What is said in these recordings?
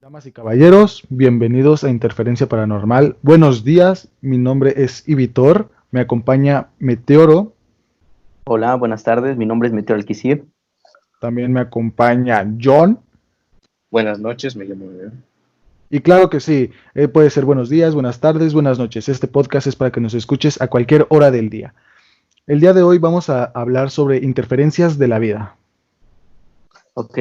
Damas y caballeros, bienvenidos a Interferencia Paranormal. Buenos días, mi nombre es Ibitor, me acompaña Meteoro, Hola, buenas tardes. Mi nombre es Meteo Alquicir. también me acompaña John, Buenas noches, me llamo León. y claro que sí, puede ser buenos días, buenas tardes, buenas noches. Este podcast es para que nos escuches a cualquier hora del día. El día de hoy vamos a hablar sobre interferencias de la vida. Ok,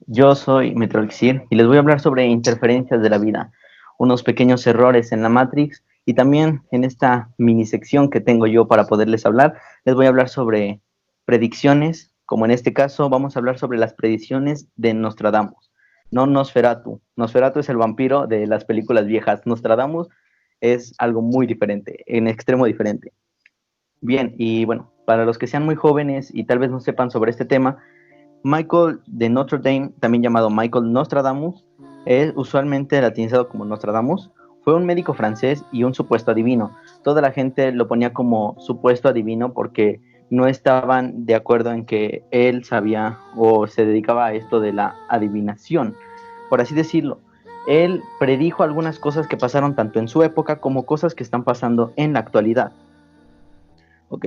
yo soy Meteo Alquicir y les voy a hablar sobre interferencias de la vida, unos pequeños errores en la Matrix y también en esta mini sección que tengo yo para poderles hablar, les voy a hablar sobre predicciones, como en este caso vamos a hablar sobre las predicciones de Nostradamus, no Nosferatu. Nosferatu es el vampiro de las películas viejas. Nostradamus es algo muy diferente, en extremo diferente. Bien, y bueno, para los que sean muy jóvenes y tal vez no sepan sobre este tema, Michael de Notre Dame, también llamado Michael Nostradamus, es usualmente latinizado como Nostradamus, fue un médico francés y un supuesto adivino. Toda la gente lo ponía como supuesto adivino porque no estaban de acuerdo en que él sabía o se dedicaba a esto de la adivinación, por así decirlo. Él predijo algunas cosas que pasaron tanto en su época como cosas que están pasando en la actualidad. Ok,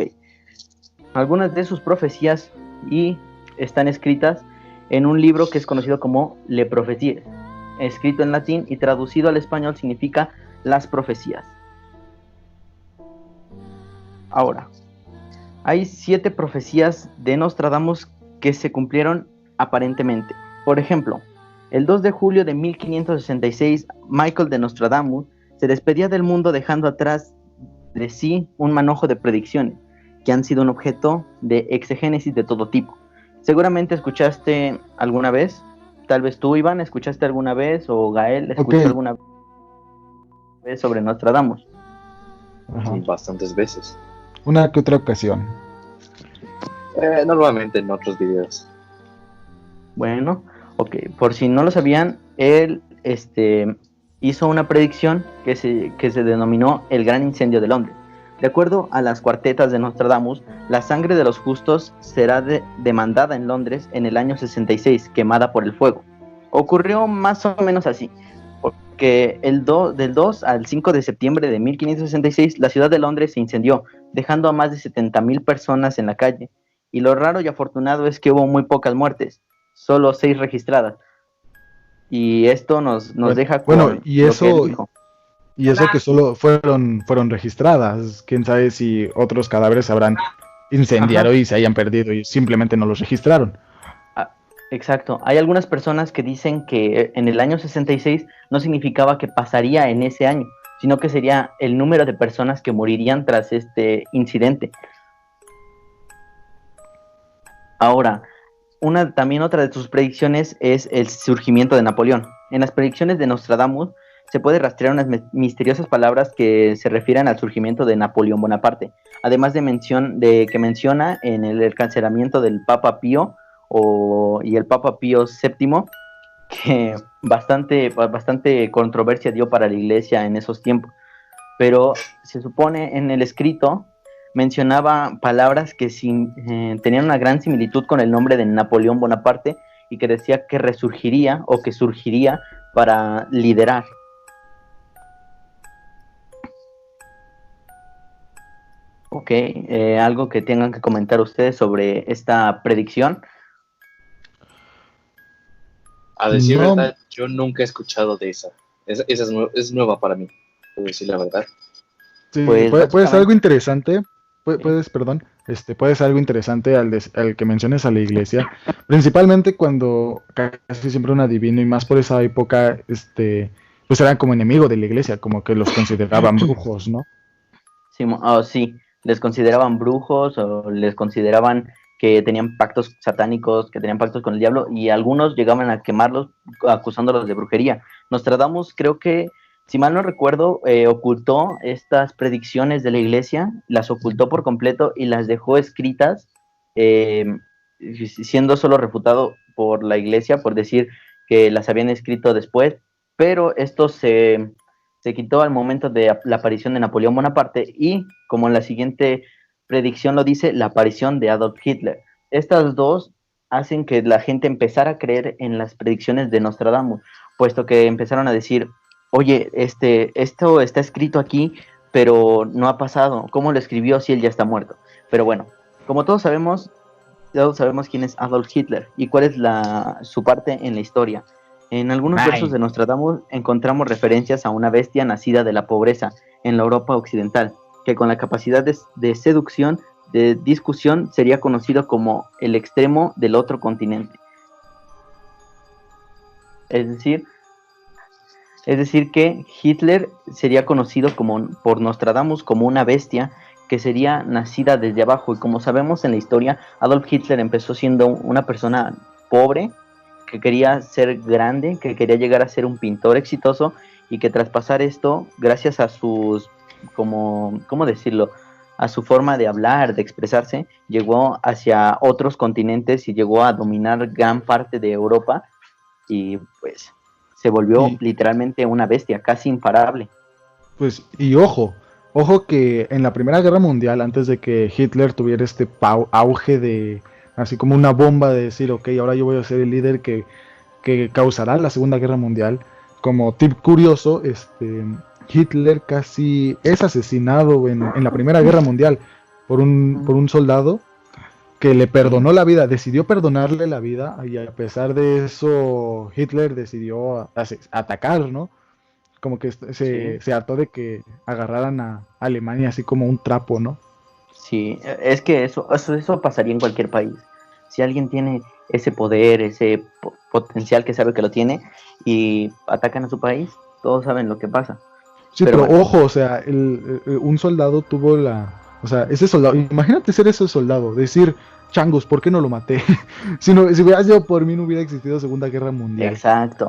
algunas de sus profecías y están escritas en un libro que es conocido como Le Profeties, escrito en latín y traducido al español significa las profecías. Ahora, hay 7 profecías de Nostradamus que se cumplieron aparentemente. Por ejemplo, el 2 de julio de 1566, Michael de Nostradamus se despedía del mundo dejando atrás de sí un manojo de predicciones que han sido un objeto de exegénesis de todo tipo. Seguramente escuchaste alguna vez, tal vez tú, Iván, escuchaste alguna vez, o Gael Ok, escuchó alguna vez sobre Nostradamus. ajá. Bastantes veces. Una que otra ocasión. Normalmente en otros videos. Bueno, ok, por si no lo sabían, él hizo una predicción que se denominó el Gran Incendio de Londres. De acuerdo a las cuartetas de Nostradamus, la sangre de los justos será demandada en Londres en el año 66, quemada por el fuego. Ocurrió más o menos así, porque del 2 al 5 de septiembre de 1566, la ciudad de Londres se incendió, dejando a más de 70,000 personas en la calle. Y lo raro y afortunado es que hubo muy pocas muertes, solo 6 registradas. Y esto nos Bueno, deja bueno, con lo que él dijo. y eso que solo fueron registradas. Quién sabe si otros cadáveres se habrán incendiado Ajá, y se hayan perdido y simplemente no los registraron. exacto. Hay algunas personas que dicen que en el año 66 no significaba que pasaría en ese año, sino que sería el número de personas que morirían tras este incidente. Ahora, también otra de sus predicciones es el surgimiento de Napoleón. En las predicciones de Nostradamus se puede rastrear unas misteriosas palabras que se refieren al surgimiento de Napoleón Bonaparte, además de que menciona en el encarcelamiento del Papa Pío y el Papa Pío VII, que bastante controversia dio para la iglesia en esos tiempos. Pero se supone en el escrito mencionaba palabras que tenían una gran similitud con el nombre de Napoleón Bonaparte y que decía que resurgiría o que surgiría para liderar. Ok, algo que tengan que comentar ustedes sobre esta predicción. A decir No, verdad, yo nunca he escuchado de esa. Esa es nueva para mí, por decir la verdad. sí, Pues puede ser algo básicamente, interesante. sí. Perdón, puede ser algo interesante al que menciones a la iglesia, principalmente cuando casi siempre un adivino y más por esa época, pues eran como enemigo de la iglesia, como que los consideraban brujos, ¿no? Sí, sí, les consideraban brujos o les consideraban que tenían pactos satánicos, que tenían pactos con el diablo, y algunos llegaban a quemarlos acusándolos de brujería. Nostradamus, creo que, si mal no recuerdo, ocultó estas predicciones de la iglesia, las ocultó por completo y las dejó escritas, eh, siendo solo refutado por la iglesia por decir que las habían escrito después, pero esto se quitó al momento de la aparición de Napoleón Bonaparte y, como en la siguiente predicción lo dice, la aparición de Adolf Hitler. Estas dos hacen que la gente empezara a creer en las predicciones de Nostradamus, puesto que empezaron a decir, oye, esto está escrito aquí, pero no ha pasado. ¿Cómo lo escribió si él ya está muerto? Pero bueno, como todos sabemos quién es Adolf Hitler y cuál es su parte en la historia. En algunos versos de Nostradamus encontramos referencias a una bestia nacida de la pobreza en la Europa occidental, que con la capacidad de seducción, de discusión, sería conocido como el extremo del otro continente. Es decir que Hitler sería conocido por Nostradamus como una bestia que sería nacida desde abajo. Y como sabemos en la historia, Adolf Hitler empezó siendo una persona pobre, que quería ser grande, que quería llegar a ser un pintor exitoso, y que tras pasar esto, gracias a sus, ¿cómo decirlo?, a su forma de hablar, de expresarse, llegó hacia otros continentes y llegó a dominar gran parte de Europa, y pues se volvió literalmente una bestia, casi imparable. Pues, y ojo que en la Primera Guerra Mundial, antes de que Hitler tuviera este auge de, así como una bomba de decir, ok, ahora yo voy a ser el líder que causará la Segunda Guerra Mundial, como tip curioso, Hitler casi es asesinado en la Primera Guerra Mundial por un soldado que le perdonó la vida, decidió perdonarle la vida, y a pesar de eso Hitler decidió atacar, ¿no? Como que se hartó de que agarraran a Alemania así como un trapo, ¿no? Sí, es que eso pasaría en cualquier país. Si alguien tiene ese poder, ese potencial que sabe que lo tiene, y atacan a su país, todos saben lo que pasa. Sí, pero bueno, ojo, o sea, un soldado tuvo o sea, ese soldado, imagínate ser ese soldado, decir, changos, ¿por qué no lo maté? si hubiera sido por mí, no hubiera existido Segunda Guerra Mundial. Exacto.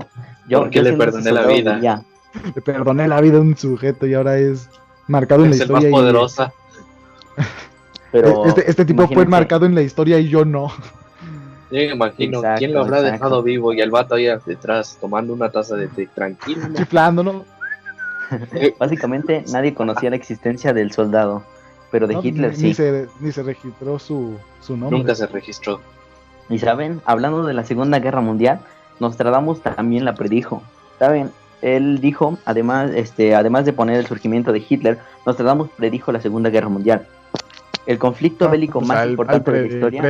Porque le perdoné la vida. Ya. Le perdoné la vida a un sujeto y ahora es marcado en la historia. Es el más poderosa. Pero este tipo fue marcado en la historia y yo no. Yo me imagino, exacto, ¿quién lo habrá dejado vivo? Y el vato ahí detrás tomando una taza de té tranquilo, ¿no? Chiflando, ¿no? Básicamente nadie conocía la existencia del soldado, pero de Hitler sí. Ni se registró su nombre. Nunca se registró. Y saben, hablando de la Segunda Guerra Mundial, Nostradamus también la predijo. ¿Saben? Él dijo, además de poner el surgimiento de Hitler, Nostradamus predijo la Segunda Guerra Mundial. El conflicto bélico más importante de la historia.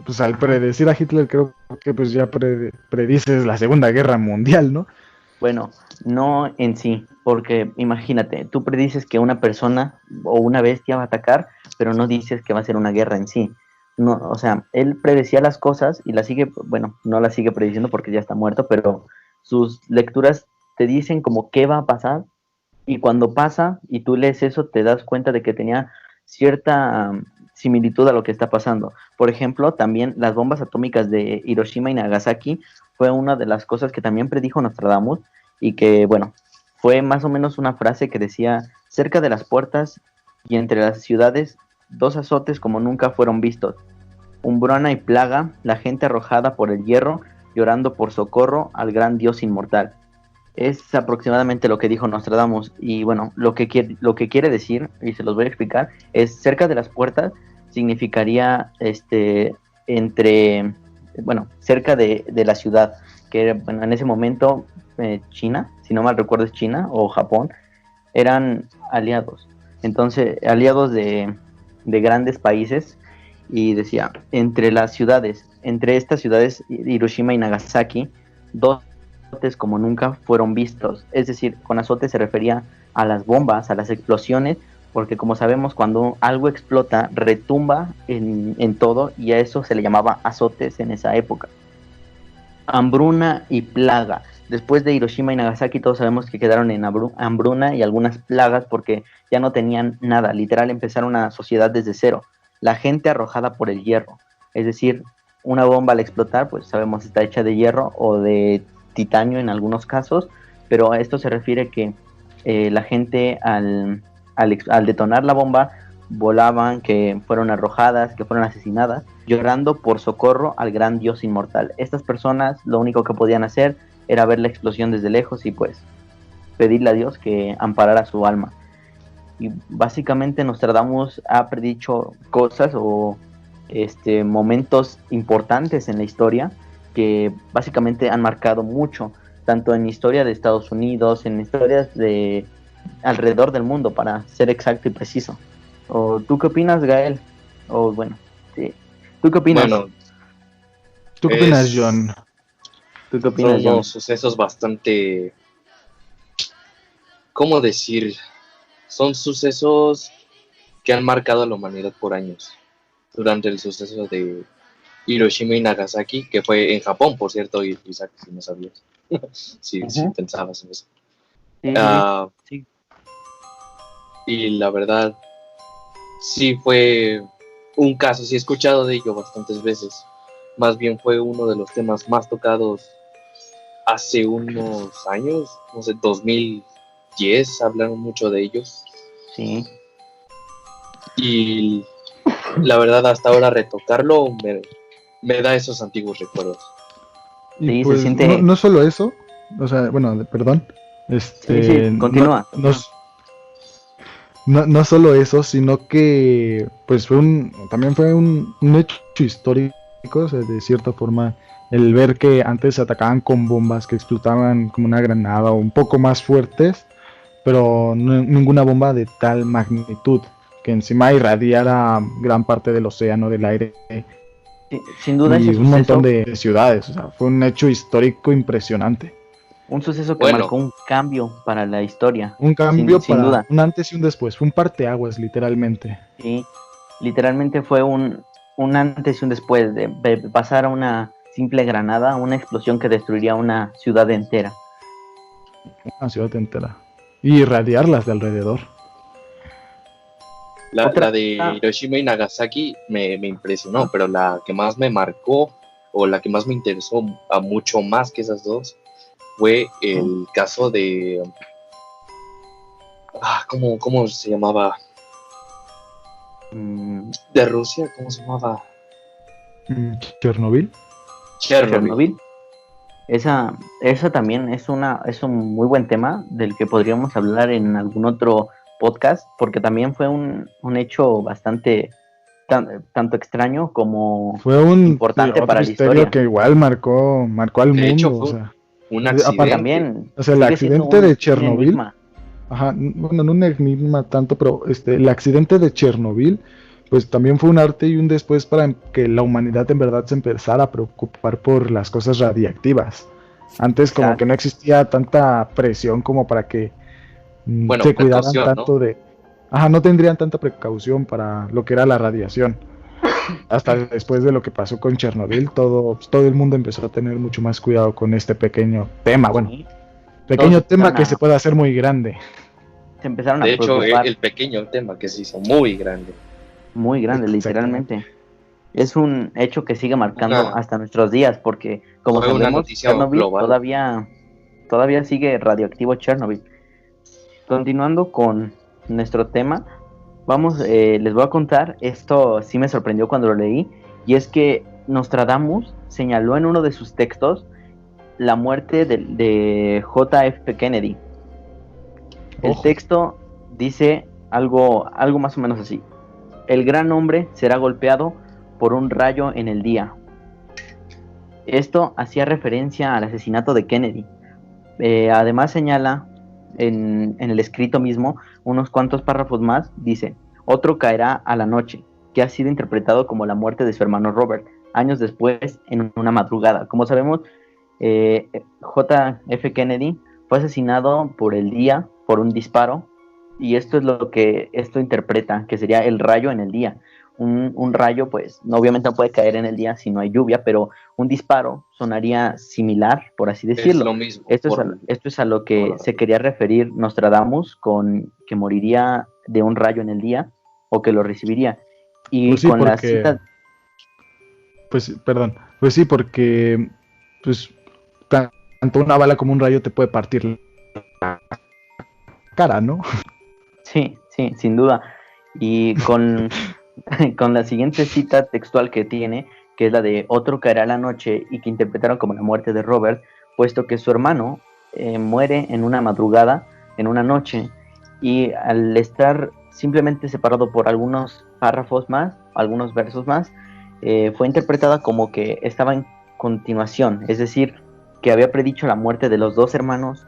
Pues al predecir a Hitler, creo que pues ya predices la Segunda Guerra Mundial, ¿no? Bueno, no en sí, porque imagínate, tú predices que una persona o una bestia va a atacar, pero no dices que va a ser una guerra en sí. No, o sea, él predecía las cosas y no las sigue prediciendo porque ya está muerto, pero sus lecturas te dicen como qué va a pasar, y cuando pasa y tú lees eso te das cuenta de que tenía cierta similitud a lo que está pasando. Por ejemplo, también las bombas atómicas de Hiroshima y Nagasaki fue una de las cosas que también predijo Nostradamus, y que, bueno, fue más o menos una frase que decía: cerca de las puertas y entre las ciudades, 2 azotes como nunca fueron vistos, humbruna y plaga, la gente arrojada por el hierro, llorando por socorro al gran Dios inmortal. Es aproximadamente lo que dijo Nostradamus. Y bueno, lo que quiere decir, y se los voy a explicar, es cerca de las puertas significaría cerca de la ciudad, que bueno, en ese momento China, si no mal recuerdo es China o Japón, eran aliados. Entonces, aliados de grandes países, y decía, entre estas ciudades, Hiroshima y Nagasaki, 2 azotes como nunca fueron vistos. Es decir, con azotes se refería a las bombas, a las explosiones, porque como sabemos, cuando algo explota, retumba en todo, y a eso se le llamaba azotes en esa época. Hambruna y plaga. Después de Hiroshima y Nagasaki, todos sabemos que quedaron en hambruna y algunas plagas porque ya no tenían nada. Literal, empezaron una sociedad desde cero. La gente arrojada por el hierro. Es decir, una bomba al explotar, pues sabemos está hecha de hierro o de titanio en algunos casos, pero a esto se refiere que la gente al detonar la bomba volaban, que fueron arrojadas, que fueron asesinadas, llorando por socorro al gran Dios inmortal. Estas personas lo único que podían hacer era ver la explosión desde lejos y pues pedirle a Dios que amparara su alma. Y básicamente Nostradamus ha predicho cosas o momentos importantes en la historia, que básicamente han marcado mucho, tanto en historia de Estados Unidos, en historias de alrededor del mundo, para ser exacto y preciso. ¿O tú qué opinas, Gael? O bueno, sí. ¿Tú qué opinas? Bueno, ¿Tú qué opinas, John? ¿Tú qué son opinas, John? unos sucesos bastante, ¿cómo decir? Son sucesos que han marcado a la humanidad por años. Durante el suceso de Hiroshima y Nagasaki, que fue en Japón, por cierto, y Isaac, si no sabías, si pensabas en eso. Sí, sí. Y la verdad, sí fue un caso, sí he escuchado de ello bastantes veces. Más bien fue uno de los temas más tocados hace unos años, no sé, 2010, hablaron mucho de ellos. Sí. Y la verdad, hasta ahora retocarlo me da esos antiguos recuerdos. Y Sí, pues se siente... no solo eso, o sea, bueno, perdón, Sí, continúa. No solo eso, sino que pues también fue un hecho histórico, o sea, de cierta forma, el ver que antes se atacaban con bombas que explotaban como una granada o un poco más fuertes, pero ninguna bomba de tal magnitud, que encima irradiara gran parte del océano, del aire Sí, sin duda y ese un montón suceso, de ciudades, o sea, fue un hecho histórico impresionante. un suceso que Bueno, marcó un cambio para la historia, Un cambio sin para duda. un antes y un después, fue un parteaguas literalmente. Sí, literalmente fue un antes y un después de pasar a una simple granada, a una explosión que destruiría una ciudad entera. Una ciudad entera. Y irradiarlas de alrededor. la de Hiroshima y Nagasaki me impresionó, pero la que más me marcó o la que más me interesó a mucho más que esas dos fue el caso de... ¿cómo se llamaba? De Rusia, ¿cómo se llamaba? Chernobyl. Chernobyl. Esa también es un muy buen tema del que podríamos hablar en algún otro podcast, porque también fue un hecho bastante tanto extraño como Fue importante otro para la misterio historia. que igual marcó al De hecho, mundo. fue o sea, un aparte, También o sea, el sigue siendo accidente de un Chernobyl. enigma. Ajá, bueno, no un enigma tanto, pero el accidente de Chernobyl, pues también fue un arte y un después para que la humanidad en verdad se empezara a preocupar por las cosas radiactivas. Antes como que no existía tanta presión como para que Bueno, se cuidaran precaución, tanto ¿no? de... Ajá, no tendrían tanta precaución para lo que era la radiación. Hasta después de lo que pasó con Chernobyl, todo el mundo empezó a tener mucho más cuidado con este pequeño tema. Bueno, Sí. pequeño tema que se puede hacer muy grande. Se empezaron a De hecho, preocupar. el pequeño tema que se hizo muy grande. Muy grande, literalmente. Es un hecho que sigue marcando hasta nuestros días, porque como fue una sabemos, noticia Chernobyl global. todavía sigue radioactivo Chernobyl. Continuando con nuestro tema, les voy a contar, esto sí me sorprendió cuando lo leí, y es que Nostradamus señaló en uno de sus textos la muerte de JF Kennedy. El texto dice algo más o menos así: el gran hombre será golpeado por un rayo en el día. Esto hacía referencia al asesinato de Kennedy. Además señala en el escrito mismo, unos cuantos párrafos más, dice: otro caerá a la noche, que ha sido interpretado como la muerte de su hermano Robert, años después en una madrugada. Como sabemos, JF Kennedy fue asesinado por el día, por un disparo, y esto es lo que esto interpreta, que sería el rayo en el día. Un rayo, pues, obviamente no puede caer en el día si no hay lluvia, pero un disparo sonaría similar, por así decirlo. Es lo mismo. Esto es a lo que se quería referir Nostradamus con que moriría de un rayo en el día, o que lo recibiría. Y pues sí, con la cita... Pues sí, porque pues tanto una bala como un rayo te puede partir la cara, ¿no? Sí, sin duda. Y con la siguiente cita textual que tiene, que es la de otro caerá a la noche, y que interpretaron como la muerte de Robert, puesto que su hermano muere en una madrugada, en una noche, y al estar simplemente separado por algunos párrafos más, algunos versos más, fue interpretada como que estaban continuación, es decir, que había predicho la muerte de los dos hermanos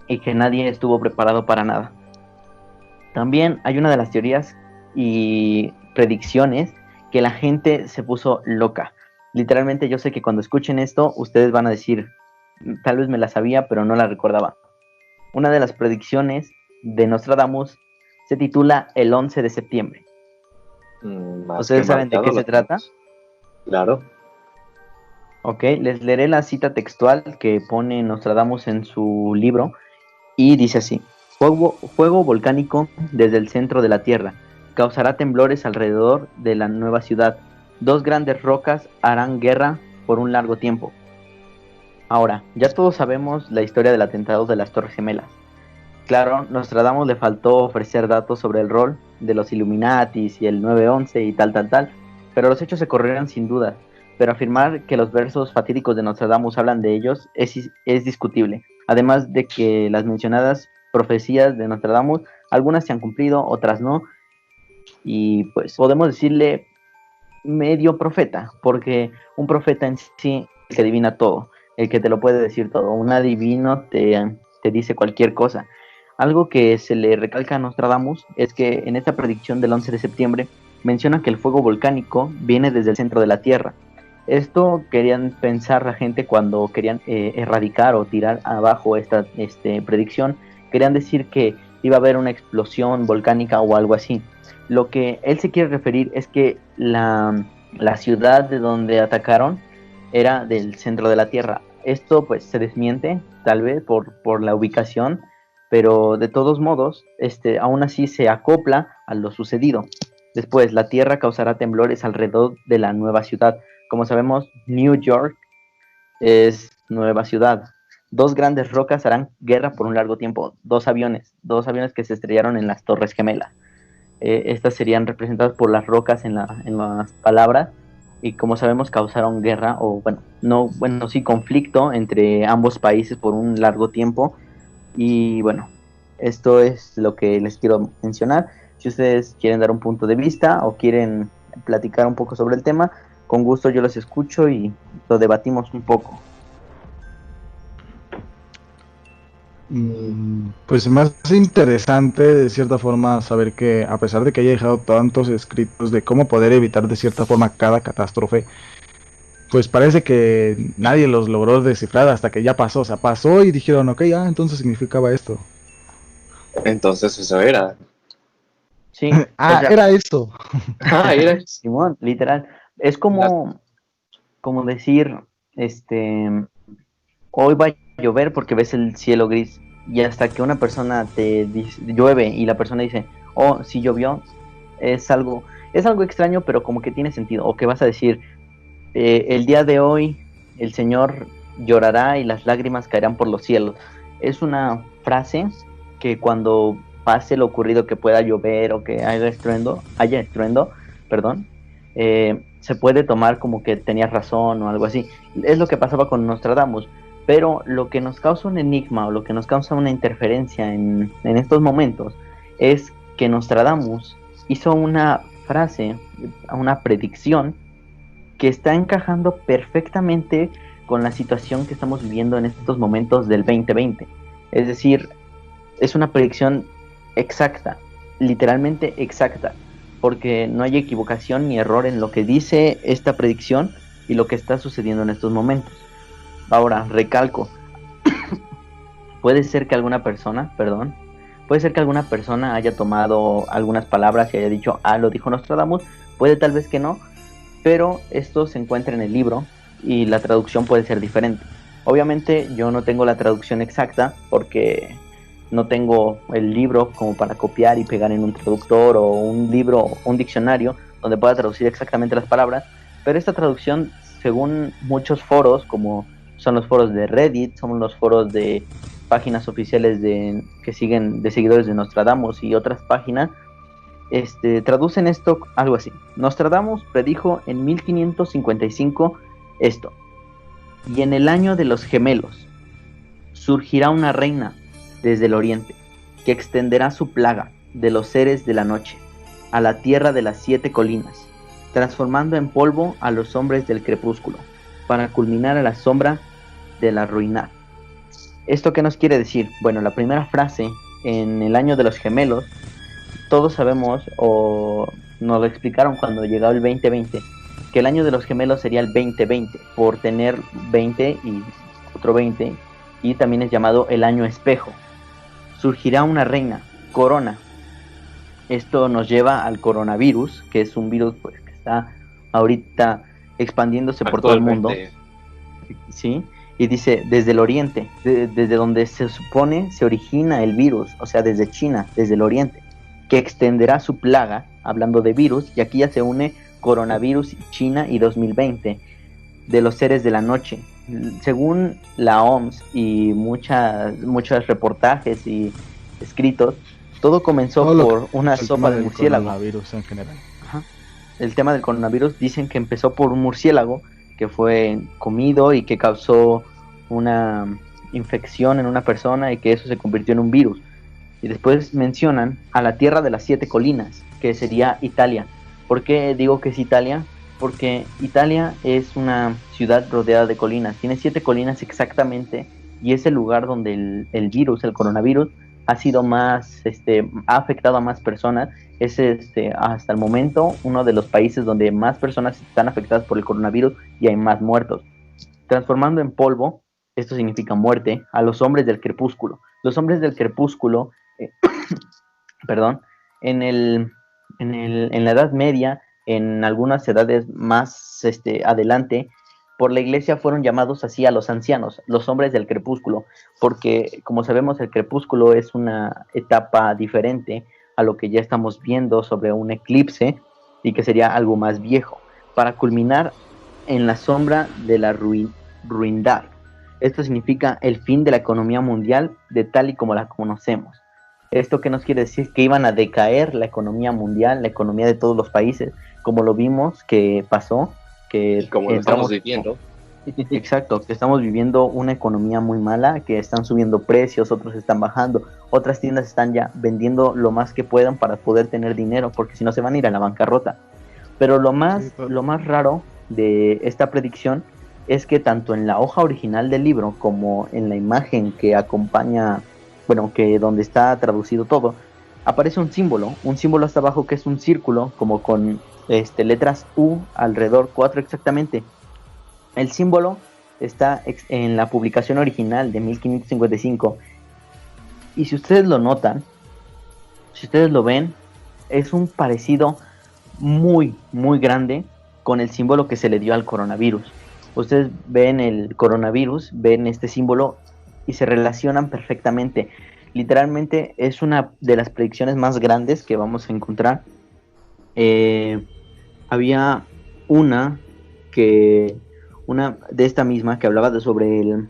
y que nadie estuvo preparado para nada. También hay una de las teorías y predicciones que la gente se puso loca. Literalmente yo sé que cuando escuchen esto, ustedes van a decir, tal vez me la sabía, pero no la recordaba. Una de las predicciones de Nostradamus se titula El 11 de septiembre. ¿Ustedes saben de qué se trata? Claro. Ok, les leeré la cita textual que pone Nostradamus en su libro y dice así: fuego volcánico desde el centro de la Tierra causará temblores alrededor de la nueva ciudad. Dos grandes rocas harán guerra por un largo tiempo. Ahora, ya todos sabemos la historia del atentado de las Torres Gemelas. Claro, Nostradamus le faltó ofrecer datos sobre el rol de los Illuminatis y el 9/11 y tal, pero los hechos se corrieron sin duda. Pero afirmar que los versos fatídicos de Nostradamus hablan de ellos es discutible. Además de que las mencionadas profecías de Nostradamus, algunas se han cumplido, otras no. Y pues podemos decirle medio profeta, porque un profeta en sí es el que adivina todo, el que te lo puede decir todo. Un adivino te dice cualquier cosa. Algo que se le recalca a Nostradamus es que en esta predicción del 11 de septiembre menciona que el fuego volcánico viene desde el centro de la Tierra. Esto querían pensar la gente cuando querían erradicar o tirar abajo esta predicción. Querían decir que iba a haber una explosión volcánica o algo así. Lo que él se quiere referir es que la ciudad de donde atacaron era del centro de la Tierra. Esto pues se desmiente tal vez por la ubicación, pero de todos modos aún así se acopla a lo sucedido. Después, la Tierra causará temblores alrededor de la nueva ciudad. Como sabemos, New York es nueva ciudad. Dos grandes rocas harán guerra por un largo tiempo. Dos aviones que se estrellaron en las Torres Gemelas. Estas serían representadas por las rocas en las palabras, y como sabemos causaron guerra, o sí, conflicto entre ambos países por un largo tiempo. Y bueno, esto es lo que les quiero mencionar. Si ustedes quieren dar un punto de vista o quieren platicar un poco sobre el tema, con gusto yo los escucho y lo debatimos un poco. Pues más interesante de cierta forma saber que a pesar de que haya dejado tantos escritos de cómo poder evitar de cierta forma cada catástrofe, pues parece que nadie los logró descifrar hasta que ya pasó. O sea, pasó y dijeron, ok, entonces significaba esto. Entonces eso era. Sí. Era eso. Era Simón, literal. Es como decir, hoy va a llover porque ves el cielo gris, y hasta que una persona te dice, llueve, y la persona dice, oh, sí llovió, es algo extraño, pero como que tiene sentido. O que vas a decir, el día de hoy el Señor llorará y las lágrimas caerán por los cielos. Es una frase que cuando pase lo ocurrido, que pueda llover o que haya estruendo, se puede tomar como que tenías razón o algo así. Es lo que pasaba con Nostradamus. Pero lo que nos causa un enigma o lo que nos causa una interferencia en estos momentos es que Nostradamus hizo una frase, una predicción que está encajando perfectamente con la situación que estamos viviendo en estos momentos del 2020. Es decir, es una predicción exacta, literalmente exacta, porque no hay equivocación ni error en lo que dice esta predicción y lo que está sucediendo en estos momentos. Ahora, recalco, puede ser que alguna persona haya tomado algunas palabras y haya dicho, lo dijo Nostradamus, puede tal vez que no, pero esto se encuentra en el libro y la traducción puede ser diferente. Obviamente yo no tengo la traducción exacta porque no tengo el libro como para copiar y pegar en un traductor o un libro, un diccionario donde pueda traducir exactamente las palabras, pero esta traducción, según muchos foros, como son los foros de Reddit, son los foros de páginas oficiales que siguen de seguidores de Nostradamus y otras páginas, traducen esto algo así. Nostradamus predijo en 1555 esto: y en el año de los gemelos surgirá una reina desde el oriente, que extenderá su plaga de los seres de la noche a la tierra de las 7 colinas, transformando en polvo a los hombres del crepúsculo. para culminar a la sombra de la ruina. ¿Esto qué nos quiere decir? Bueno, la primera frase, en el año de los gemelos, todos sabemos, o nos lo explicaron cuando llegó el 2020, que el año de los gemelos sería el 2020, por tener 20 y otro 20, y también es llamado el año espejo. Surgirá una reina, Corona. Esto nos lleva al coronavirus, que es un virus pues, que está ahorita expandiéndose por todo el mundo. ¿Sí? Y dice, desde el oriente, desde donde se supone se origina el virus, o sea, desde China, desde el oriente, que extenderá su plaga, hablando de virus, y aquí ya se une coronavirus, China y 2020, de los seres de la noche. Según la OMS y muchos reportajes y escritos, todo comenzó por una sopa de murciélago. Coronavirus en general. Ajá. El tema del coronavirus dicen que empezó por un murciélago que fue comido y que causó una infección en una persona y que eso se convirtió en un virus. Y después mencionan a la tierra de las 7 colinas, que sería Italia. ¿Por qué digo que es Italia? Porque Italia es una ciudad rodeada de colinas, tiene 7 colinas exactamente, y es el lugar donde el virus, el coronavirus, ha sido más, ha afectado a más personas. Es hasta el momento uno de los países donde más personas están afectadas por el coronavirus y hay más muertos. Transformando en polvo, esto significa muerte, a los hombres del crepúsculo. Los hombres del crepúsculo, perdón, en la Edad Media, en algunas edades más adelante, por la iglesia fueron llamados así a los ancianos, los hombres del crepúsculo, porque como sabemos el crepúsculo es una etapa diferente a lo que ya estamos viendo sobre un eclipse y que sería algo más viejo, para culminar en la sombra de la ruindad. Esto significa el fin de la economía mundial de tal y como la conocemos. ¿Esto qué nos quiere decir? Que iban a decaer la economía mundial, la economía de todos los países, como lo vimos que pasó. Que como lo estamos viviendo. Exacto, que estamos viviendo una economía muy mala, que están subiendo precios, otros están bajando, otras tiendas están ya vendiendo lo más que puedan para poder tener dinero, porque si no se van a ir a la bancarrota. Pero lo más raro de esta predicción es que tanto en la hoja original del libro como en la imagen que acompaña, bueno, que donde está traducido todo, aparece un símbolo hasta abajo que es un círculo como con letras U alrededor, 4 exactamente. El símbolo está en la publicación original de 1555 y si ustedes lo notan, si ustedes lo ven, es un parecido muy muy grande con el símbolo que se le dio al coronavirus. Ustedes ven el coronavirus, ven este símbolo y se relacionan perfectamente. Literalmente es una de las predicciones más grandes que vamos a encontrar. Había una de esta misma que hablaba sobre el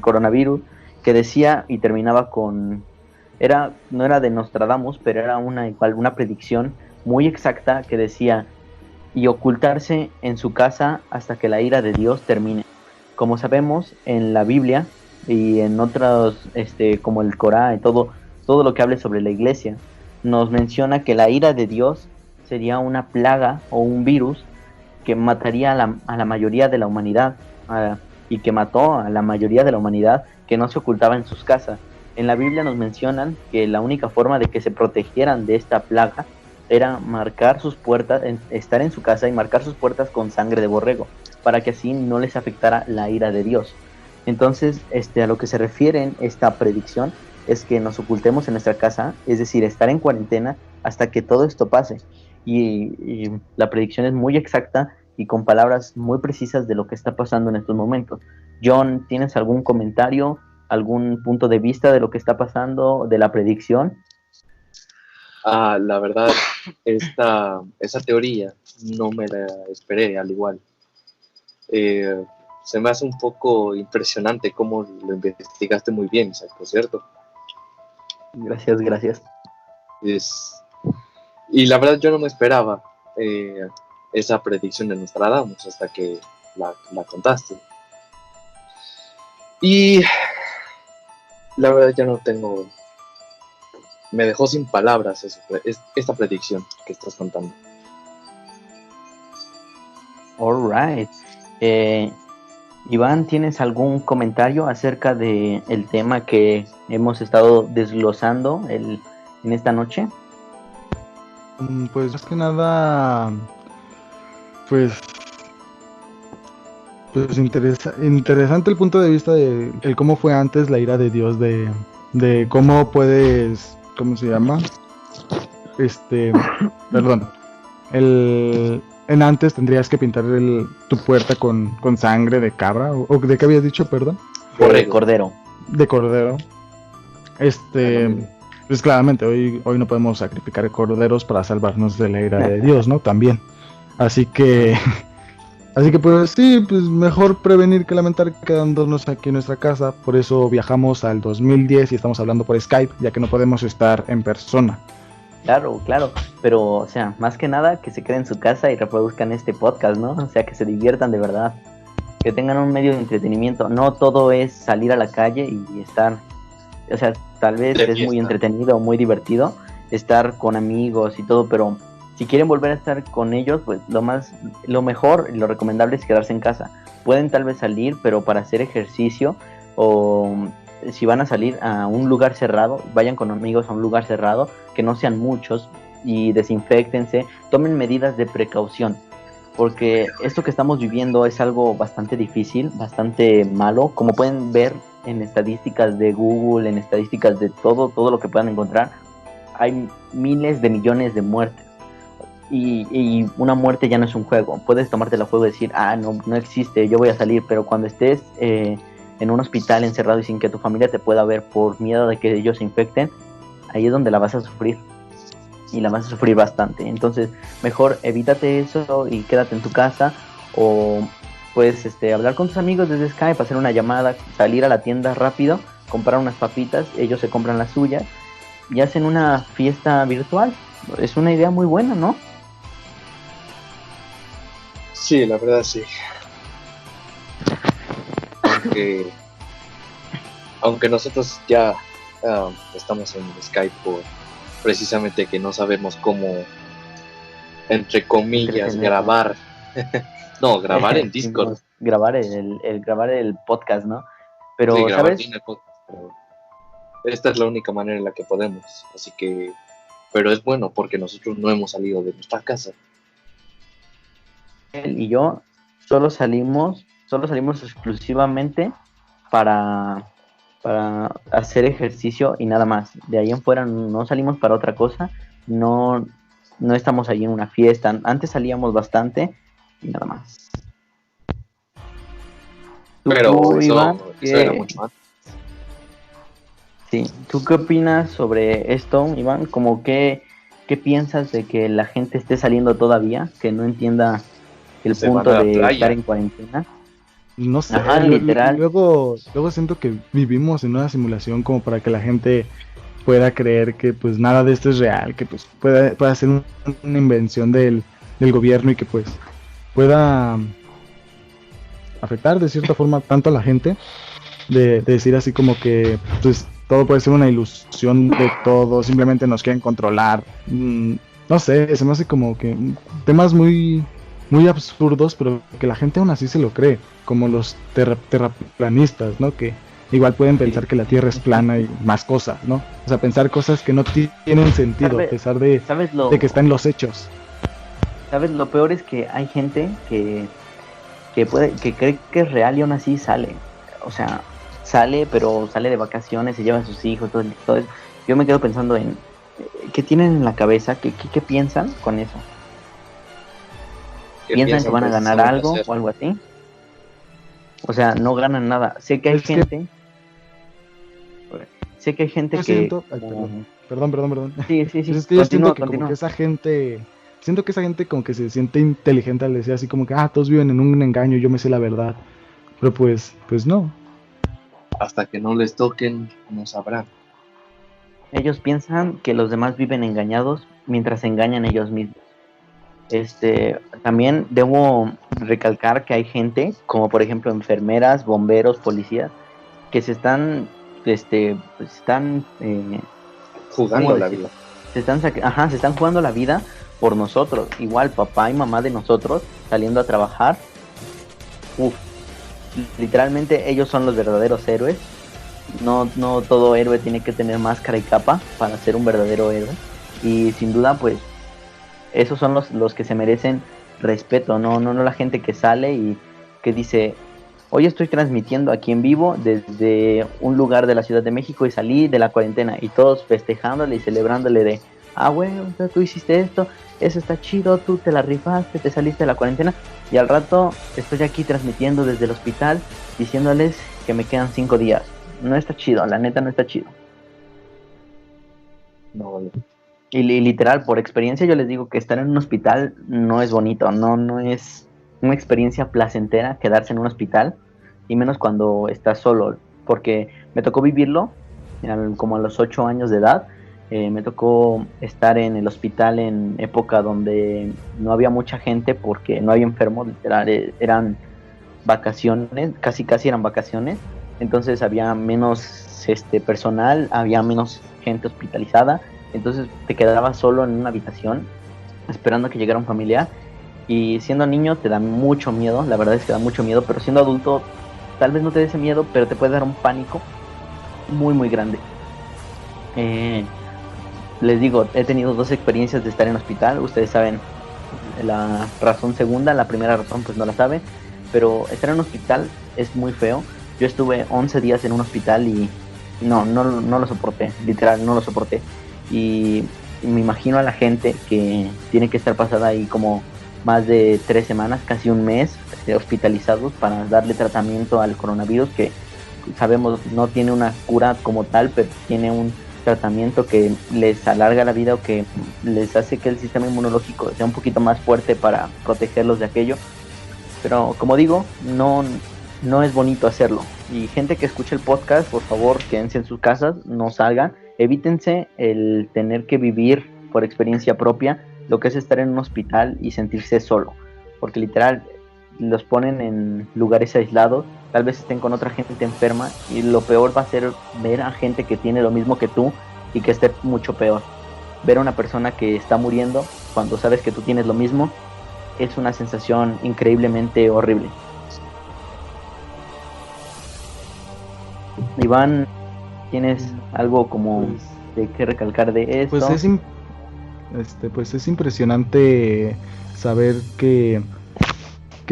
coronavirus, que decía y terminaba con no era de Nostradamus, pero era una predicción muy exacta que decía: y ocultarse en su casa hasta que la ira de Dios termine. Como sabemos en la Biblia y en otros como el Corán y todo lo que hable sobre la iglesia, nos menciona que la ira de Dios sería una plaga o un virus que mataría a la mayoría de la humanidad, y que mató a la mayoría de la humanidad que no se ocultaba en sus casas. En la Biblia nos mencionan que la única forma de que se protegieran de esta plaga era marcar sus puertas, estar en su casa y marcar sus puertas con sangre de borrego, para que así no les afectara la ira de Dios. Entonces, a lo que se refiere esta predicción es que nos ocultemos en nuestra casa, es decir, estar en cuarentena hasta que todo esto pase. Y la predicción es muy exacta y con palabras muy precisas de lo que está pasando en estos momentos. John, ¿tienes algún comentario, algún punto de vista de lo que está pasando, de la predicción? La verdad, esa teoría no me la esperé, al igual. Se me hace un poco impresionante cómo lo investigaste muy bien, por cierto. Gracias. Y la verdad yo no me esperaba esa predicción de Nostradamus hasta que la contaste. Y la verdad ya no tengo... Me dejó sin palabras esta predicción que estás contando. Alright. Iván, ¿tienes algún comentario acerca de el tema que hemos estado desglosando en esta noche? Pues más que nada, pues interesante el punto de vista de el cómo fue antes la ira de Dios, de cómo puedes, ¿cómo se llama? Perdón, en antes tendrías que pintar tu puerta con sangre de cabra, o de qué habías dicho, perdón, De cordero. de cordero. Pues claramente hoy no podemos sacrificar corderos para salvarnos de la ira de Dios, ¿no? También. Así que pues sí, pues mejor prevenir que lamentar quedándonos aquí en nuestra casa. Por eso viajamos al 2010 y estamos hablando por Skype, ya que no podemos estar en persona. Claro, pero, o sea, más que nada que se queden en su casa y reproduzcan este podcast, ¿no? O sea, que se diviertan de verdad, que tengan un medio de entretenimiento. No todo es salir a la calle y estar, o sea, tal vez es muy entretenido, muy divertido estar con amigos y todo, pero si quieren volver a estar con ellos, pues lo mejor y lo recomendable es quedarse en casa. Pueden tal vez salir, pero para hacer ejercicio, o si van a salir a un lugar cerrado, vayan con amigos a un lugar cerrado, que no sean muchos, y desinféctense, tomen medidas de precaución, porque esto que estamos viviendo es algo bastante difícil, bastante malo, como pueden ver en estadísticas de Google, en estadísticas de todo lo que puedan encontrar, hay miles de millones de muertes. Y una muerte ya no es un juego. Puedes tomarte el juego y decir, no existe, yo voy a salir, pero cuando estés en un hospital encerrado y sin que tu familia te pueda ver por miedo de que ellos se infecten, ahí es donde la vas a sufrir. Y la vas a sufrir bastante. Entonces, mejor evítate eso y quédate en tu casa. O puedes hablar con tus amigos desde Skype, hacer una llamada, salir a la tienda rápido, comprar unas papitas, ellos se compran las suyas y hacen una fiesta virtual. Es una idea muy buena, ¿no? Sí, la verdad sí. Aunque nosotros ya estamos en Skype por precisamente que no sabemos cómo, entre comillas, grabar. No, grabar en Discord. Grabar el podcast, ¿no? Pero, sí, grabar ¿sabes? en el podcast, pero esta es la única manera en la que podemos. Así que, pero es bueno porque nosotros no hemos salido de nuestra casa. Él y yo solo salimos exclusivamente para hacer ejercicio y nada más. De ahí en fuera no salimos para otra cosa, no estamos ahí en una fiesta. Antes salíamos bastante y nada más. Pero eso era mucho más. Sí, ¿tú qué opinas sobre esto, Iván? Como ¿qué piensas de que la gente esté saliendo todavía, que no entienda el punto de estar en cuarentena? No sé, literal. Luego siento que vivimos en una simulación como para que la gente pueda creer que pues nada de esto es real, que pues pueda ser una invención del gobierno y que pues pueda afectar de cierta forma tanto a la gente, de decir así como que pues todo puede ser una ilusión de todo, simplemente nos quieren controlar. No sé, se me hace como que temas muy absurdos, pero que la gente aún así se lo cree, como los terraplanistas, ¿no? Que igual pueden pensar que la Tierra es plana y más cosas, ¿no? O sea, pensar cosas que no tienen sentido, a pesar de que están los hechos. ¿Sabes? Lo peor es que hay gente que cree que es real y aún así sale. O sea, pero sale de vacaciones, se lleva a sus hijos, todo eso. Yo me quedo pensando en ¿qué tienen en la cabeza? ¿Qué piensan con eso? ¿Piensan que van a ganar algo o algo así? O sea, no ganan nada. Sé que hay gente que... Siento... Perdón. Sí. Es que yo siento que como que esa gente... Siento que esa gente como que se siente inteligente al decir así como que todos viven en un engaño, yo me sé la verdad. Pero pues no. Hasta que no les toquen, no sabrán. Ellos piensan que los demás viven engañados mientras se engañan ellos mismos. También debo recalcar que hay gente, como por ejemplo enfermeras, bomberos, policías, que se están jugando la vida. Se están jugando la vida por nosotros. Igual papá y mamá de nosotros saliendo a trabajar. Uf, literalmente ellos son los verdaderos héroes. No todo héroe tiene que tener máscara y capa para ser un verdadero héroe. Y sin duda, pues, esos son los que se merecen respeto, no la gente que sale y que dice, hoy estoy transmitiendo aquí en vivo desde un lugar de la Ciudad de México y salí de la cuarentena, y todos festejándole y celebrándole de, güey, tú hiciste esto, eso está chido, tú te la rifaste, te saliste de la cuarentena, y al rato estoy aquí transmitiendo desde el hospital diciéndoles que me quedan 5 días. No está chido, la neta no está chido. No, Y literal, por experiencia yo les digo que estar en un hospital no es bonito, no es una experiencia placentera quedarse en un hospital, y menos cuando estás solo, porque me tocó vivirlo como a los 8 años de edad. Me tocó estar en el hospital en época donde no había mucha gente porque no había enfermos, literal, eran vacaciones, casi eran vacaciones, entonces había menos personal, había menos gente hospitalizada, entonces te quedabas solo en una habitación esperando que llegara un familiar, y siendo niño te da mucho miedo, la verdad es que da mucho miedo, pero siendo adulto tal vez no te dé ese miedo, pero te puede dar un pánico muy muy grande. Les digo, he tenido 2 experiencias de estar en hospital, ustedes saben la razón segunda, la primera razón pues no la saben, pero estar en un hospital es muy feo. Yo estuve 11 días en un hospital y no lo soporté, literal no lo soporté, y me imagino a la gente que tiene que estar pasada ahí como más de 3 semanas, casi un mes, hospitalizados para darle tratamiento al coronavirus, que sabemos no tiene una cura como tal, pero tiene un tratamiento que les alarga la vida o que les hace que el sistema inmunológico sea un poquito más fuerte para protegerlos de aquello. Pero como digo, no es bonito hacerlo. Y gente que escuche el podcast, por favor, quédense en sus casas, no salgan, evítense el tener que vivir por experiencia propia lo que es estar en un hospital y sentirse solo, porque literal los ponen en lugares aislados, tal vez estén con otra gente enferma, y lo peor va a ser ver a gente que tiene lo mismo que tú y que esté mucho peor. Ver a una persona que está muriendo cuando sabes que tú tienes lo mismo es una sensación increíblemente horrible. Iván, ¿tienes algo como de qué recalcar de esto? Pues es impresionante saber que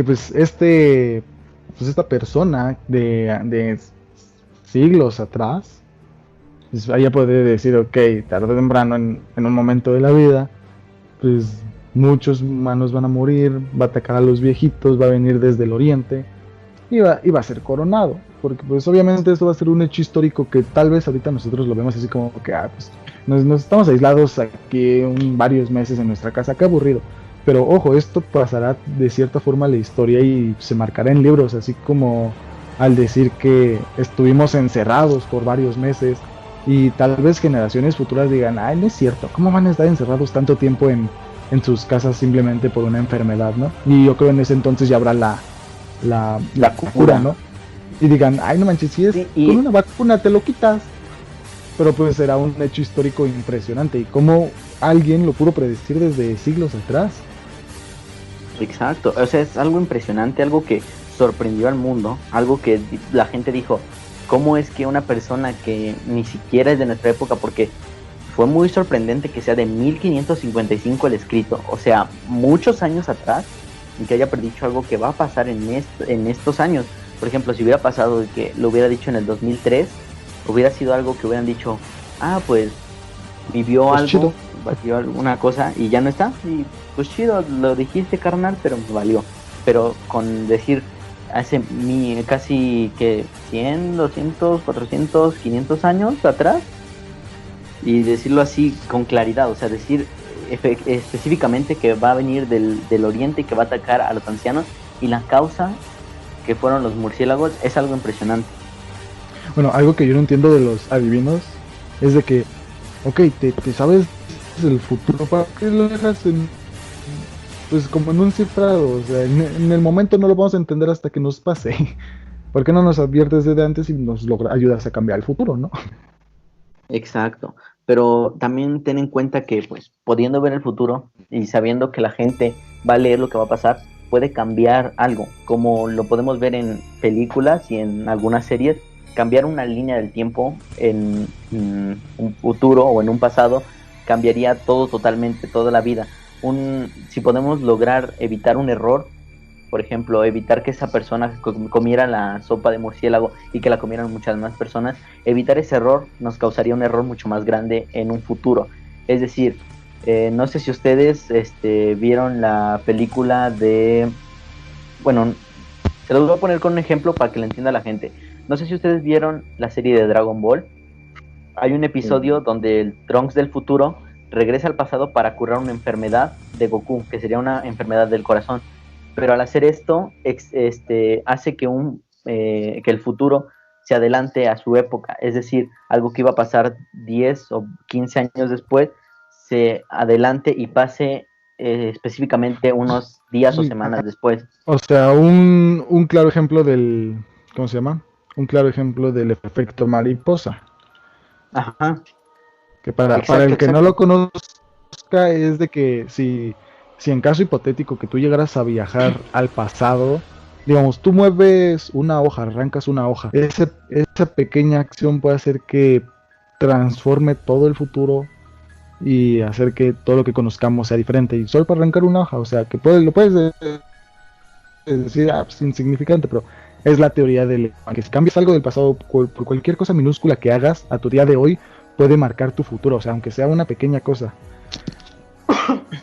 pues esta persona de siglos atrás, pues ella puede decir, ok, tarde o temprano en un momento de la vida, pues muchos humanos van a morir, va a atacar a los viejitos, va a venir desde el oriente y va a ser coronado, porque pues obviamente esto va a ser un hecho histórico que tal vez ahorita nosotros lo vemos así como que pues nos estamos aislados aquí varios meses en nuestra casa, qué aburrido. Pero ojo, esto pasará de cierta forma a la historia y se marcará en libros, así como al decir que estuvimos encerrados por varios meses, y tal vez generaciones futuras digan, no es cierto, ¿cómo van a estar encerrados tanto tiempo en sus casas simplemente por una enfermedad, ¿no? Y yo creo en ese entonces ya habrá la cura, ¿no? Y digan, no manches, si es con una vacuna te lo quitas. Pero pues será un hecho histórico impresionante, y cómo alguien lo pudo predecir desde siglos atrás. Exacto, o sea, es algo impresionante, algo que sorprendió al mundo, algo que la gente dijo, ¿cómo es que una persona que ni siquiera es de nuestra época? Porque fue muy sorprendente que sea de 1555 el escrito, o sea, muchos años atrás, y que haya predicho algo que va a pasar en estos años. Por ejemplo, si hubiera pasado de que lo hubiera dicho en el 2003, hubiera sido algo que hubieran dicho, pues vivió pues algo, chido. Vivió alguna cosa y ya no está, y pues chido, lo dijiste carnal, pero me valió. Pero con decir hace casi que 100, 200, 400, 500 años atrás, y decirlo así con claridad, o sea, decir específicamente que va a venir del oriente y que va a atacar a los ancianos, y la causa que fueron los murciélagos, es algo impresionante. Bueno, algo que yo no entiendo de los adivinos es de que, ok, te sabes el futuro, ¿para qué lo dejas pues como en un cifrado? O sea, en el momento no lo vamos a entender hasta que nos pase. ¿Por qué no nos adviertes desde antes y nos ayudas a cambiar el futuro, no? Exacto. Pero también ten en cuenta que, pues, pudiendo ver el futuro y sabiendo que la gente va a leer lo que va a pasar, puede cambiar algo, como lo podemos ver en películas y en algunas series. Cambiar una línea del tiempo en un futuro o en un pasado cambiaría todo totalmente, toda la vida. Si podemos lograr evitar un error, por ejemplo, evitar que esa persona comiera la sopa de murciélago y que la comieran muchas más personas, evitar ese error nos causaría un error mucho más grande en un futuro. Es decir, no sé si ustedes vieron la película de... Bueno, se los voy a poner con un ejemplo para que lo entienda la gente. No sé si ustedes vieron la serie de Dragon Ball. Hay un episodio donde el Trunks del futuro regresa al pasado para curar una enfermedad de Goku, que sería una enfermedad del corazón. Pero al hacer esto, hace que el futuro se adelante a su época. Es decir, algo que iba a pasar 10 o 15 años después, se adelante y pase específicamente unos días o Sí, semanas después. o sea, un claro ejemplo del, ¿cómo se llama? Un claro ejemplo del efecto mariposa, Ajá, que para exacto, el que no lo exacto. conozca es de que si en caso hipotético que tú llegaras a viajar al pasado, digamos, tú mueves una hoja, arrancas una hoja, esa pequeña acción puede hacer que transforme todo el futuro y hacer que todo lo que conozcamos sea diferente. Y solo para arrancar una hoja, o sea, lo puedes decir, pues, insignificante, pero es la teoría del que si cambias algo del pasado por cualquier cosa minúscula que hagas a tu día de hoy, puede marcar tu futuro, o sea, aunque sea una pequeña cosa.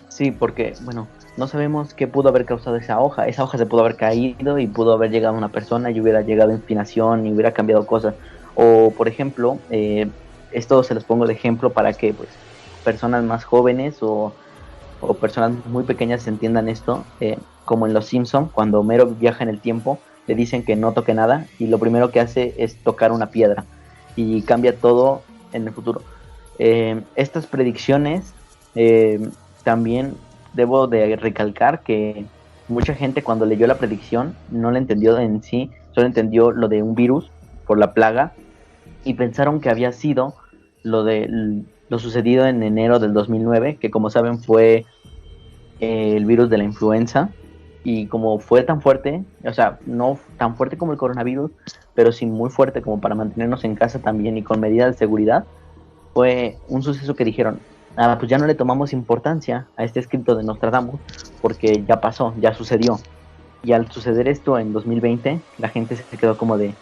Sí, porque, bueno, no sabemos qué pudo haber causado esa hoja. Esa hoja se pudo haber caído y pudo haber llegado una persona y hubiera llegado inspiración y hubiera cambiado cosas. O, por ejemplo, esto se los pongo de ejemplo para que, pues, personas más jóvenes o personas muy pequeñas entiendan esto. Como en Los Simpson, cuando Homero viaja en el tiempo, le dicen que no toque nada y lo primero que hace es tocar una piedra y cambia todo en el futuro. Estas predicciones también debo de recalcar que mucha gente cuando leyó la predicción no la entendió en sí, solo entendió lo de un virus por la plaga y pensaron que había sido lo sucedido en enero del 2009, que como saben fue el virus de la influenza. Y como fue tan fuerte, o sea, no tan fuerte como el coronavirus, pero sí muy fuerte como para mantenernos en casa también y con medidas de seguridad, fue un suceso que dijeron, pues ya no le tomamos importancia a este escrito de Nostradamus porque ya pasó, ya sucedió. Y al suceder esto en 2020, la gente se quedó como de,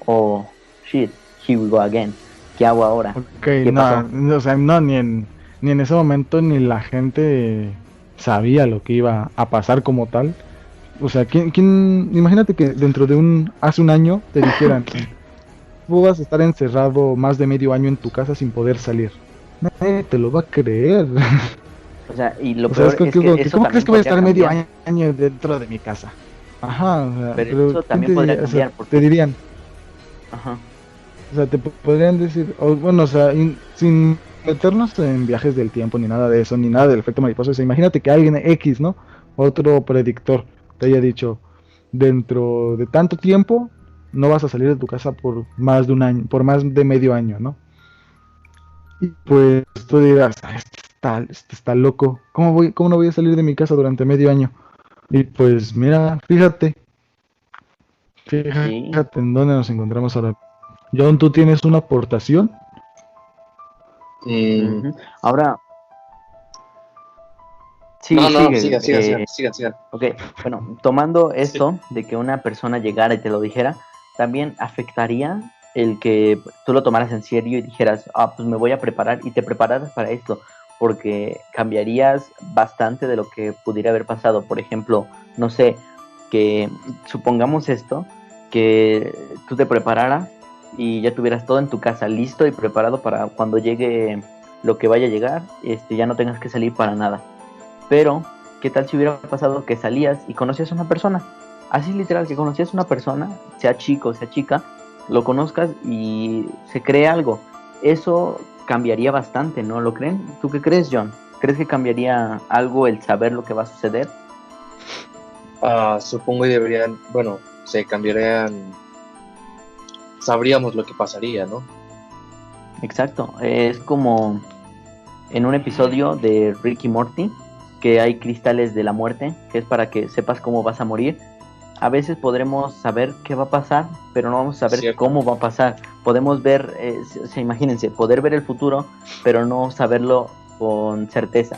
oh, shit, here we go again. ¿Qué hago ahora? Ok, ¿Qué pasó? no, o sea, no, ni en ese momento ni la gente sabía lo que iba a pasar como tal. O sea, imagínate que dentro de hace un año te dijeran, tú vas a estar encerrado más de medio año en tu casa sin poder salir. Nadie te lo va a creer. O sea, y lo O sea, peor es que eso ¿cómo crees también que voy a podría estar medio cambiar. año dentro de mi casa? Ajá, o sea, Pero pero eso ¿quién también te podría diría? O sea, cambiar te porque, dirían, ajá, o sea, podrían decir, bueno, o sea, sin meternos en viajes del tiempo, ni nada de eso, ni nada del efecto mariposa. O sea, imagínate que alguien X, ¿no? Otro predictor te haya dicho, dentro de tanto tiempo, no vas a salir de tu casa por más de un año, por más de medio año, ¿no? Y pues tú dirás, este está loco, cómo no voy a salir de mi casa durante medio año? Y pues mira, sí. fíjate en dónde nos encontramos ahora. John, ¿tú tienes una aportación? Mm, Ujú. Ahora, no, sí, no, sigue. sigan, sigan, sigan, sigan, sigan. Ok, bueno, tomando esto de que una persona llegara y te lo dijera, también afectaría el que tú lo tomaras en serio y dijeras, pues me voy a preparar y te prepararas para esto, porque cambiarías bastante de lo que pudiera haber pasado. Por ejemplo, no sé, que supongamos esto, que tú te prepararas y ya tuvieras todo en tu casa listo y preparado para cuando llegue lo que vaya a llegar, ya no tengas que salir para nada. Pero, ¿qué tal si hubiera pasado que salías y conocías a una persona? Así literal, que conocías a una persona, sea chico, sea chica, lo conozcas y se cree algo. Eso cambiaría bastante, ¿no lo creen? ¿Tú qué crees, John? ¿Crees que cambiaría algo el saber lo que va a suceder? Supongo y deberían, bueno, se cambiarían, sabríamos lo que pasaría, ¿no? Exacto, es como en un episodio de Rick y Morty, que hay cristales de la muerte, que es para que sepas cómo vas a morir. A veces podremos saber qué va a pasar, pero no vamos a saber cómo va a pasar. Podemos ver, imagínense, poder ver el futuro, pero no saberlo con certeza.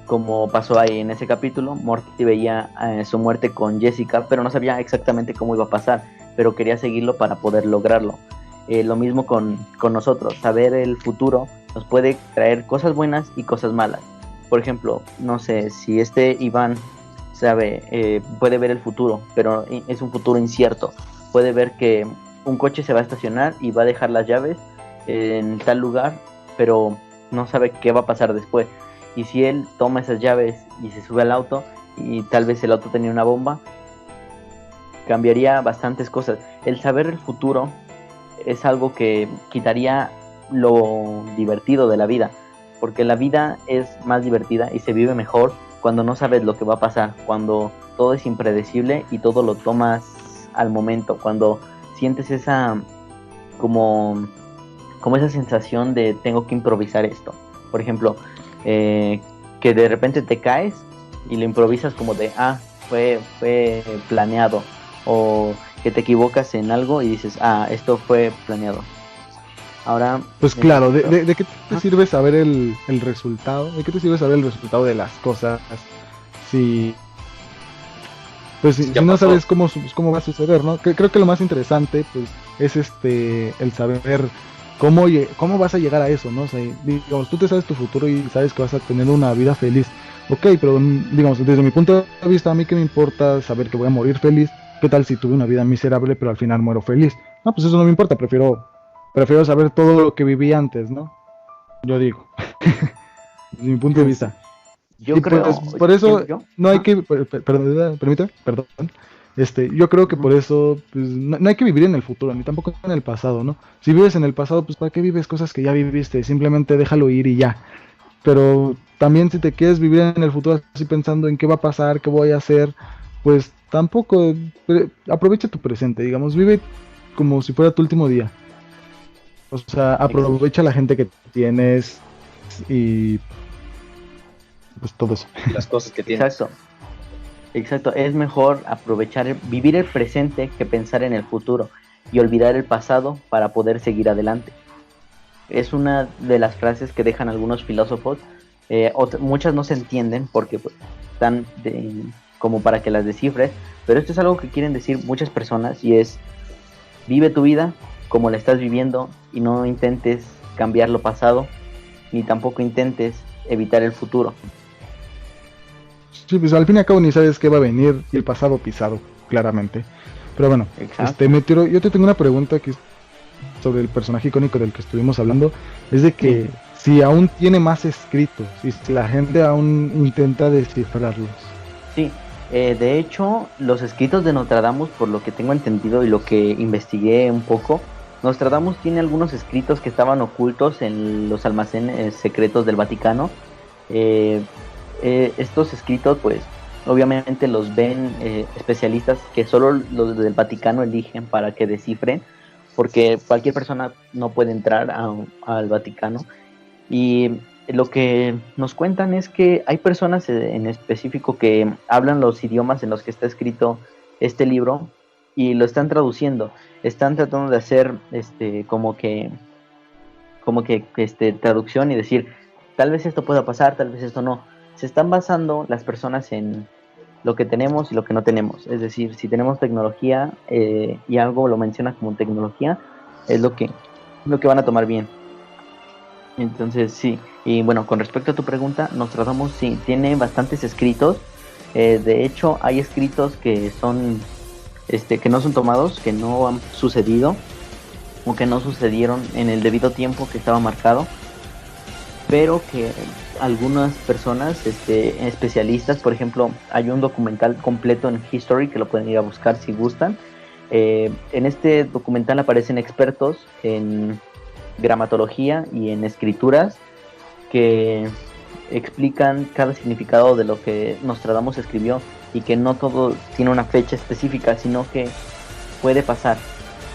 Como pasó ahí en ese capítulo, Morty veía su muerte con Jessica, pero no sabía exactamente cómo iba a pasar, pero quería seguirlo para poder lograrlo. Lo mismo con nosotros, saber el futuro nos puede traer cosas buenas y cosas malas. Por ejemplo, no sé, si Iván puede ver el futuro, pero es un futuro incierto. Puede ver que un coche se va a estacionar y va a dejar las llaves en tal lugar, pero no sabe qué va a pasar después. Y si él toma esas llaves y se sube al auto y tal vez el auto tenía una bomba, cambiaría bastantes cosas. El saber el futuro es algo que quitaría lo divertido de la vida, porque la vida es más divertida y se vive mejor cuando no sabes lo que va a pasar, cuando todo es impredecible y todo lo tomas al momento, cuando sientes esa como esa sensación de tengo que improvisar esto. Por ejemplo, que de repente te caes y lo improvisas como de fue planeado, o que te equivocas en algo y dices esto fue planeado. Ahora, pues claro, ¿de qué te sirve saber el resultado? ¿De qué te sirve saber el resultado de las cosas? Si no sabes cómo va a suceder, ¿no? Creo que lo más interesante, pues, es el saber cómo vas a llegar a eso, ¿no? O sea, digamos, tú te sabes tu futuro y sabes que vas a tener una vida feliz. Ok, pero digamos, desde mi punto de vista, a mí que me importa saber que voy a morir feliz. ¿Qué tal si tuve una vida miserable pero al final muero feliz? No, pues eso no me importa, prefiero saber todo lo que viví antes, ¿no? Yo digo, desde mi punto de vista. Yo creo, pues, por eso no hay que, permítame, perdón. Yo creo que por eso pues, no hay que vivir en el futuro, ni tampoco en el pasado, ¿no? Si vives en el pasado, pues ¿para qué vives cosas que ya viviste? Simplemente déjalo ir y ya. Pero también si te quieres vivir en el futuro así pensando en qué va a pasar, qué voy a hacer, pues tampoco, aprovecha tu presente, digamos, vive como si fuera tu último día. O sea, aprovecha la gente que tienes y pues todo eso. Las cosas que tienes. Exacto, es mejor vivir el presente que pensar en el futuro y olvidar el pasado para poder seguir adelante. Es una de las frases que dejan algunos filósofos. Muchas no se entienden porque pues, están como para que las descifres, pero esto es algo que quieren decir muchas personas y es: vive tu vida como la estás viviendo y no intentes cambiar lo pasado, ni tampoco intentes evitar el futuro. Sí, pues al fin y al cabo ni sabes qué va a venir y el pasado pisado, claramente. Pero bueno, Meteoro, yo te tengo una pregunta que es sobre el personaje icónico del que estuvimos hablando. Es de que si aún tiene más escritos y si la gente aún intenta descifrarlos. Sí, de hecho, los escritos de Nostradamus, por lo que tengo entendido y lo que investigué un poco, Nostradamus tiene algunos escritos que estaban ocultos en los almacenes secretos del Vaticano. Estos escritos, pues, obviamente los ven especialistas que solo los del Vaticano eligen para que descifren, porque cualquier persona no puede entrar al Vaticano. Y lo que nos cuentan es que hay personas en específico que hablan los idiomas en los que está escrito este libro y lo están traduciendo. Están tratando de hacer como que traducción y decir, tal vez esto pueda pasar, tal vez esto no. Se están basando las personas en lo que tenemos y lo que no tenemos. Es decir, si tenemos tecnología y algo lo menciona como tecnología, es lo que van a tomar bien. Entonces sí, y bueno, con respecto a tu pregunta, Nostradamus sí, tiene bastantes escritos. De hecho, hay escritos que son que no son tomados, que no han sucedido o que no sucedieron en el debido tiempo que estaba marcado, pero que algunas personas especialistas, por ejemplo, hay un documental completo en History que lo pueden ir a buscar si gustan. En este documental aparecen expertos en gramatología y en escrituras que explican cada significado de lo que Nostradamus escribió y que no todo tiene una fecha específica, sino que puede pasar.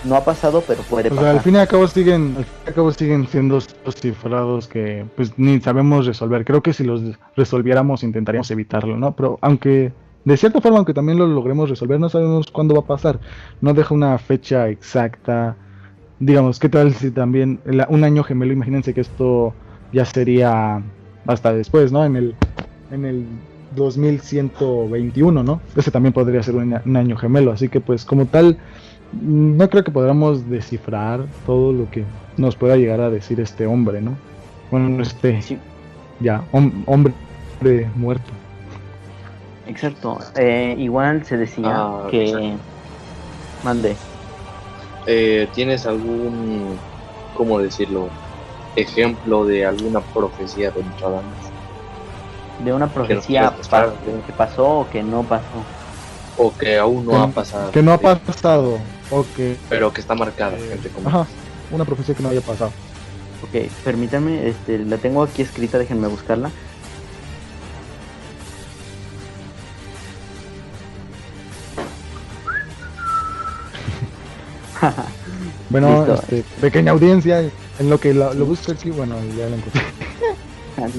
No ha pasado, pero puede O sea, pasar. al fin y al cabo siguen siendo estos cifrados que pues ni sabemos resolver. Creo que si los resolviéramos intentaríamos evitarlo, ¿no? Pero aunque, de cierta forma, aunque también lo logremos resolver, no sabemos cuándo va a pasar. No deja una fecha exacta. Digamos, ¿qué tal si también un año gemelo? Imagínense que esto ya sería hasta después, ¿no? En el 2121, ¿no? Ese también podría ser un año gemelo. Así que pues como tal, no creo que podamos descifrar todo lo que nos pueda llegar a decir este hombre, ¿no? Bueno, Sí, ya, hombre muerto. exacto. Igual se decía Ah, que... Mande. ¿Tienes algún, cómo decirlo, ejemplo de alguna profecía de Nostradamus? De una Que nos profecía quieras mostrar, que pasó o que no pasó. o que aún no ha pasado, Que no ha sí, pasado, o que... pero que está marcada, entre comillas. Ajá, una profecía que no haya pasado. Ok, permítanme, la tengo aquí escrita, déjenme buscarla. Bueno, Listo. pequeña audiencia, en lo que lo busco aquí, bueno, ya lo encontré.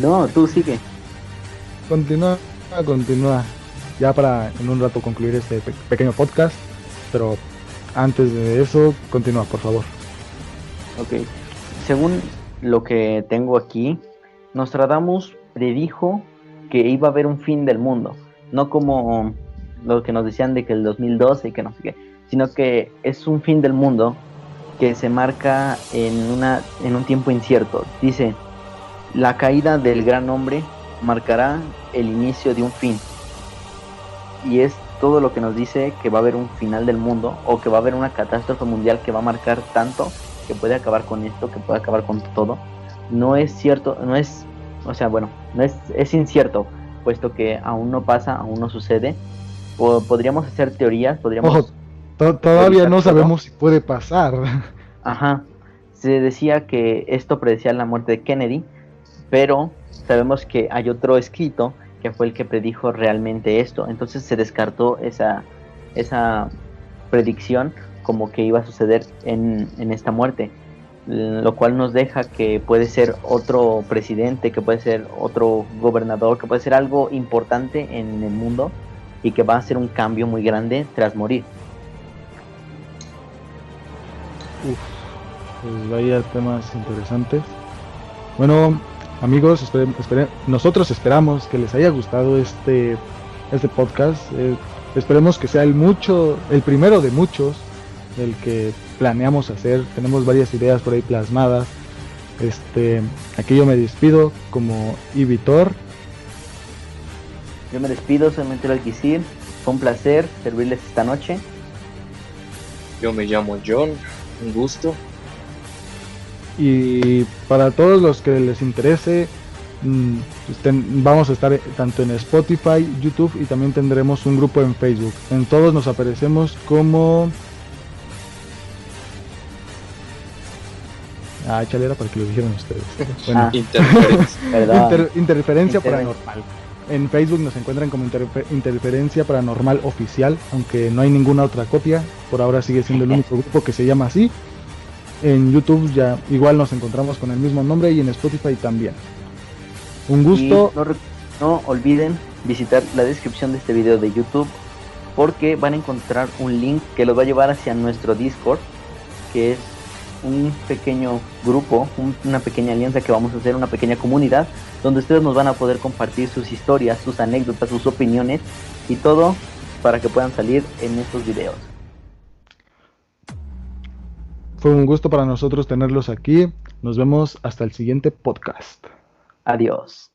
No, tú sigue. Continúa, ya para en un rato concluir este pequeño podcast, pero antes de eso, continúa, por favor. Ok. Según lo que tengo aquí, Nostradamus predijo que iba a haber un fin del mundo. No como lo que nos decían de que el 2012 y que no sé qué, sino que es un fin del mundo que se marca en un tiempo incierto. Dice, la caída del gran hombre marcará el inicio de un fin. Y es todo lo que nos dice que va a haber un final del mundo o que va a haber una catástrofe mundial que va a marcar tanto que puede acabar con esto, que puede acabar con todo. No es cierto, no es, o sea, bueno, no es, es incierto, puesto que aún no pasa, aún no sucede. Podríamos hacer teorías, podríamos Ojo, todavía teorizar no todo. sabemos si puede pasar. Ajá, se decía que esto predecía la muerte de Kennedy, pero sabemos que hay otro escrito que fue el que predijo realmente esto. Entonces se descartó esa predicción como que iba a suceder en esta muerte, lo cual nos deja que puede ser otro presidente, que puede ser otro gobernador, que puede ser algo importante en el mundo y que va a ser un cambio muy grande tras morir. Uf, pues vaya temas interesantes. Bueno, amigos, nosotros esperamos que les haya gustado este podcast. Esperemos que sea el primero de muchos del que planeamos hacer. Tenemos varias ideas por ahí plasmadas. Aquí yo me despido como Ibitor. Yo me despido, soy Mentero Alquicir. Fue un placer servirles esta noche. Yo me llamo John, un gusto. Y para todos los que les interese, vamos a estar tanto en Spotify, YouTube y también tendremos un grupo en Facebook. En todos nos aparecemos como... échale era para que lo dijeran ustedes. Bueno, Interferencia. Interferencia Paranormal. En Facebook nos encuentran como Interferencia Paranormal Oficial, aunque no hay ninguna otra copia. Por ahora sigue siendo el único grupo que se llama así. En YouTube ya igual nos encontramos con el mismo nombre y en Spotify también. Un gusto. Y no olviden visitar la descripción de este video de YouTube, porque van a encontrar un link que los va a llevar hacia nuestro Discord, que es un pequeño grupo, una pequeña alianza que vamos a hacer, una pequeña comunidad, donde ustedes nos van a poder compartir sus historias, sus anécdotas, sus opiniones y todo para que puedan salir en estos videos. Fue un gusto para nosotros tenerlos aquí. Nos vemos hasta el siguiente podcast. Adiós.